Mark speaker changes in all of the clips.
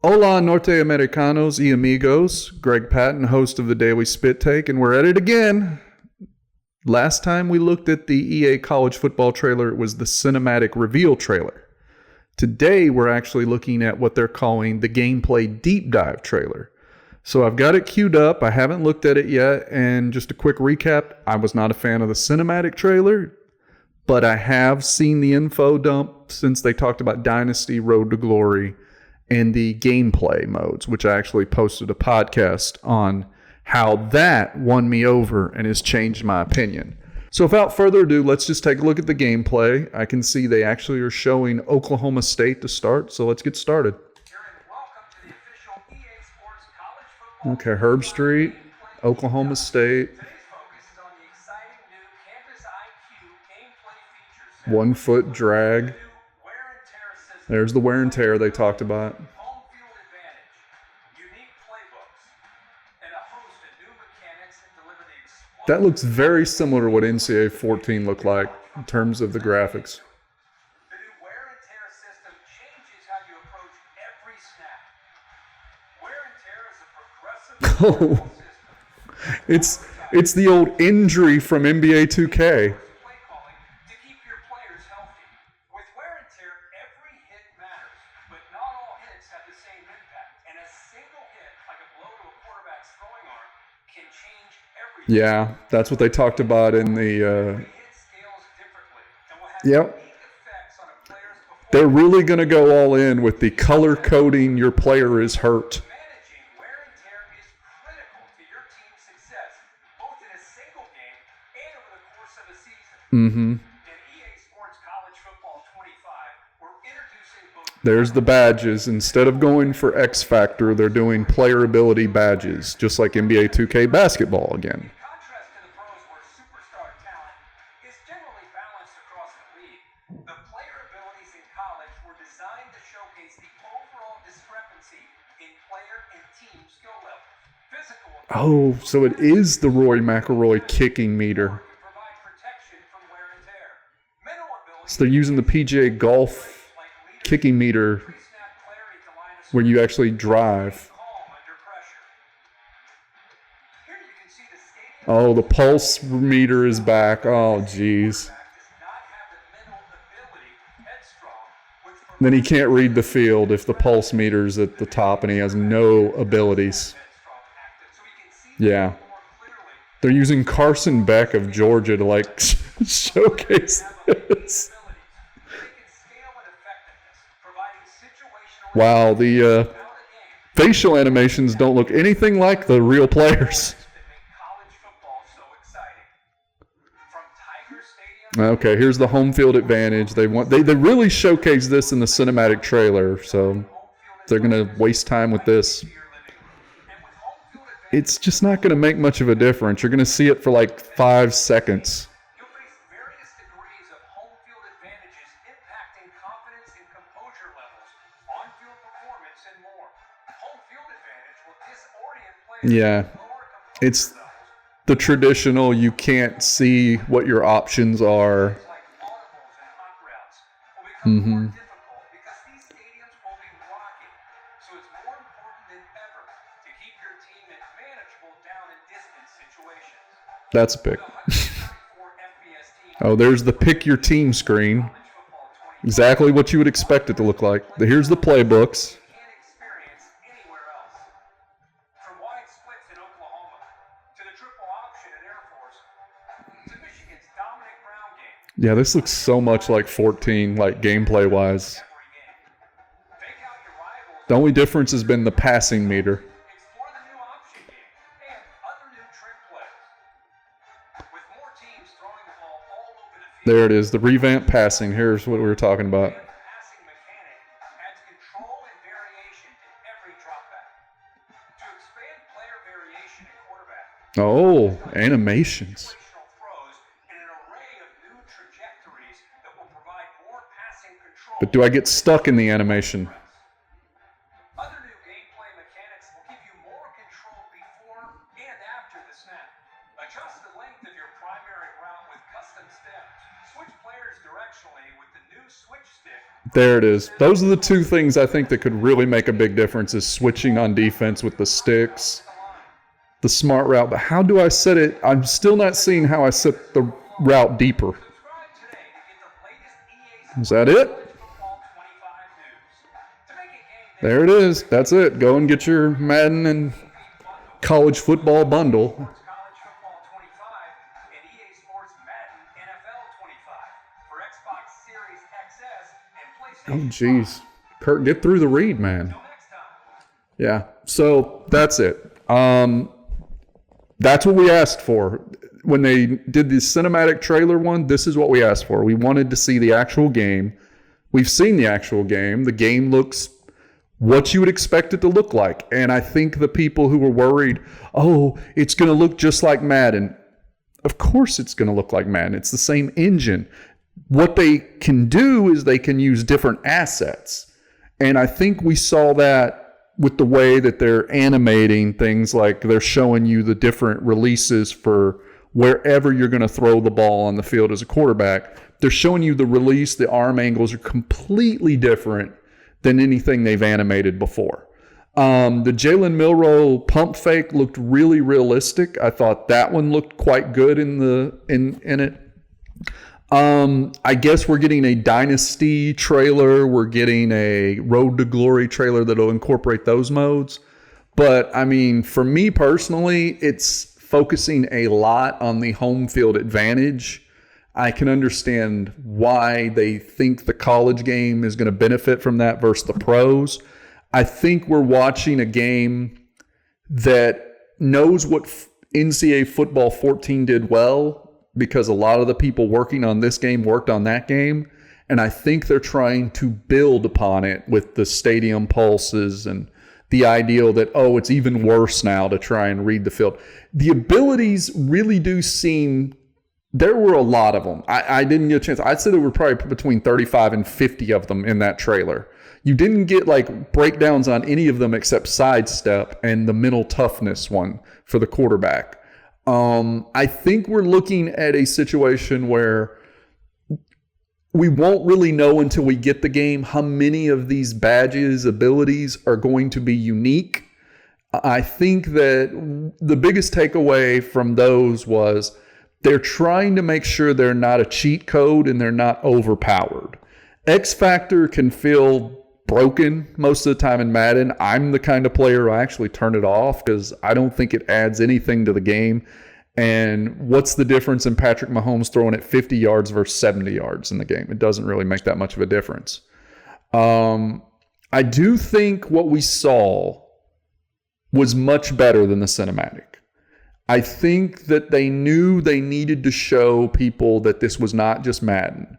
Speaker 1: Hola, Norteamericanos y amigos. Greg Patton, host of the Daily Spit Take, and we're at it again. Last time we looked at the EA college football trailer, it was the cinematic reveal trailer. Today, we're actually looking at what they're calling the gameplay deep dive trailer. So I've got it queued up. I haven't looked at it yet. And just a quick recap, I was not a fan of the cinematic trailer, but I have seen the info dump since they talked about Dynasty, Road to Glory, and the gameplay modes, which I actually posted a podcast on how that won me over and has changed my opinion. So without further ado, let's just take a look at the gameplay. I can see they actually are showing Oklahoma State to start, so let's get started. Okay, Herb Street, Oklahoma State. 1 foot drag. There's the wear and tear they talked about. That looks very similar to what NCAA 14 looked like in terms of the graphics.
Speaker 2: The new wear and tear system changes how you approach every snap. Wear and tear is a progressive system.
Speaker 1: It's the old injury from NBA 2K. Yeah, that's what they talked about in the. Yep. They're really going to go all in with the color coding your player is hurt. Mm-hmm. There's the badges. Instead of going for X Factor, they're doing player ability badges, just like NBA 2K basketball again. Oh, so it is the Roy McIlroy kicking meter. So they're using the PGA Golf kicking meter where you actually drive. Oh, the pulse meter is back. Oh, geez. Then he can't read the field if the pulse meter's at the top and he has no abilities. Yeah. They're using Carson Beck of Georgia to like showcase this. Wow, the facial animations don't look anything like the real players. Okay, here's the home field advantage. They really showcase this in the cinematic trailer, so they're going to waste time with this. It's just not going to make much of a difference. You're going to see it for like 5 seconds. Yeah, it's the traditional, you can't see what your options are. Mm-hmm. That's big. Oh, there's the pick your team screen. Exactly what you would expect it to look like. Here's the playbooks. Yeah, this looks so much like 14, like gameplay-wise. The only difference has been the passing meter. There it is, the revamped passing. Here's what we were talking about. Oh, animations. But do I get stuck in the animation? Other new gameplay mechanics will give you more control before and after the snap. Adjust the length of your primary route
Speaker 2: with custom stems. Switch players directionally with the new switch stick.
Speaker 1: There it is. Those are the two things I think that could really make a big difference is switching on defense with the sticks, the smart route. But how do I set it? I'm still not seeing how I set the route deeper.
Speaker 2: Subscribe today to get the latest EA
Speaker 1: Is that it?
Speaker 2: Football 25 news. To make it game day,
Speaker 1: There it is. That's it. Go and get your Madden and college football bundle.
Speaker 2: College Football 25 and EA Sports Madden NFL 25 for Xbox Series XS and
Speaker 1: Oh,
Speaker 2: PlayStation 5.
Speaker 1: jeez. Kurt, get through the read, man.
Speaker 2: Until next time.
Speaker 1: Yeah. So that's it. That's what we asked for. When they did the cinematic trailer one, this is what we asked for. We wanted to see the actual game. We've seen the actual game. The game looks what you would expect it to look like. And I think the people who were worried, oh, it's going to look just like Madden. Of course it's going to look like Madden. It's the same engine. What they can do is they can use different assets. And I think we saw that with the way that they're animating things, like they're showing you the different releases for wherever you're going to throw the ball on the field as a quarterback. They're showing you the release, the arm angles are completely different than anything they've animated before. The Jalen Milroe pump fake looked really realistic. I thought that one looked quite good in it. I guess we're getting a Dynasty trailer. We're getting a Road to Glory trailer that'll incorporate those modes. But, I mean, for me personally, it's focusing a lot on the home field advantage. I can understand why they think the college game is going to benefit from that versus the pros. I think we're watching a game that knows what NCAA Football 14 did well, because a lot of the people working on this game worked on that game. And I think they're trying to build upon it with the stadium pulses and the ideal that, oh, it's even worse now to try and read the field. The abilities really do seem, there were a lot of them. I didn't get a chance. I'd say there were probably between 35 and 50 of them in that trailer. You didn't get like breakdowns on any of them except sidestep and the mental toughness one for the quarterback. I think we're looking at a situation where we won't really know until we get the game how many of these badges, abilities are going to be unique. I think that the biggest takeaway from those was they're trying to make sure they're not a cheat code and they're not overpowered. X Factor can feel broken most of the time in Madden. I'm the kind of player who actually turn it off because I don't think it adds anything to the game. And what's the difference in Patrick Mahomes throwing it 50 yards versus 70 yards in the game? It doesn't really make that much of a difference. I do think what we saw was much better than the cinematic. I think that they knew they needed to show people that this was not just Madden.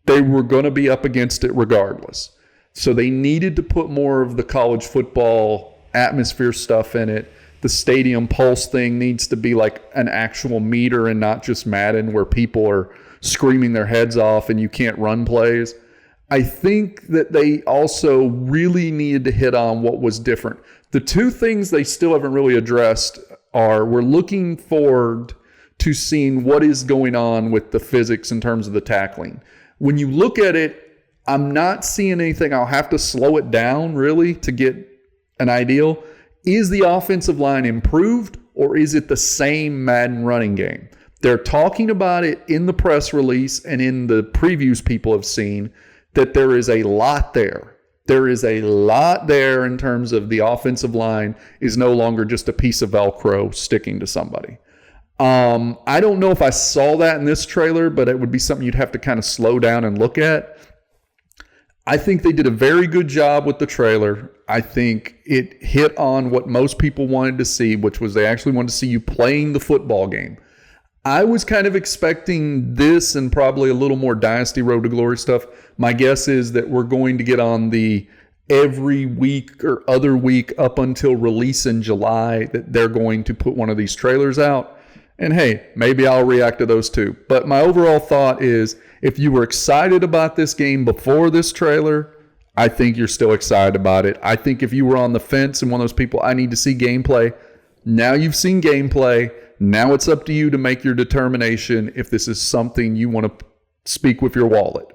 Speaker 1: They were going to be up against it regardless. So they needed to put more of the college football atmosphere stuff in it. The stadium pulse thing needs to be like an actual meter and not just Madden where people are screaming their heads off and you can't run plays. I think that they also really needed to hit on what was different. The two things they still haven't really addressed are we're looking forward to seeing what is going on with the physics in terms of the tackling. When you look at it, I'm not seeing anything. I'll have to slow it down really to get an ideal. Is the offensive line improved or is it the same Madden running game? They're talking about it in the press release and in the previews people have seen that there is a lot there. There is a lot there in terms of the offensive line is no longer just a piece of Velcro sticking to somebody. I don't know if I saw that in this trailer, but it would be something you'd have to kind of slow down and look at. I think they did a very good job with the trailer. I think it hit on what most people wanted to see, which was they actually wanted to see you playing the football game. I was kind of expecting this and probably a little more Dynasty Road to Glory stuff. My guess is that we're going to get on the every week or other week up until release in July that they're going to put one of these trailers out. And hey, maybe I'll react to those too. But my overall thought is if you were excited about this game before this trailer, I think you're still excited about it. I think if you were on the fence and one of those people, I need to see gameplay, now you've seen gameplay. Now it's up to you to make your determination if this is something you want to speak with your wallet.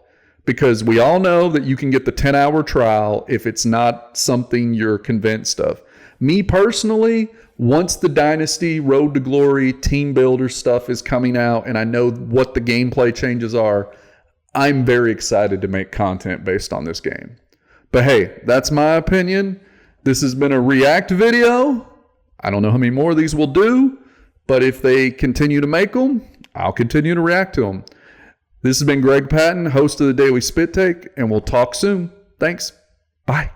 Speaker 1: Because we all know that you can get the 10-hour trial if it's not something you're convinced of. Me personally, once the Dynasty Road to Glory team builder stuff is coming out and I know what the gameplay changes are, I'm very excited to make content based on this game. But hey, that's my opinion. This has been a react video. I don't know how many more of these we'll do, but if they continue to make them, I'll continue to react to them. This has been Greg Patton, host of the Daily Spit Take, and we'll talk soon. Thanks. Bye.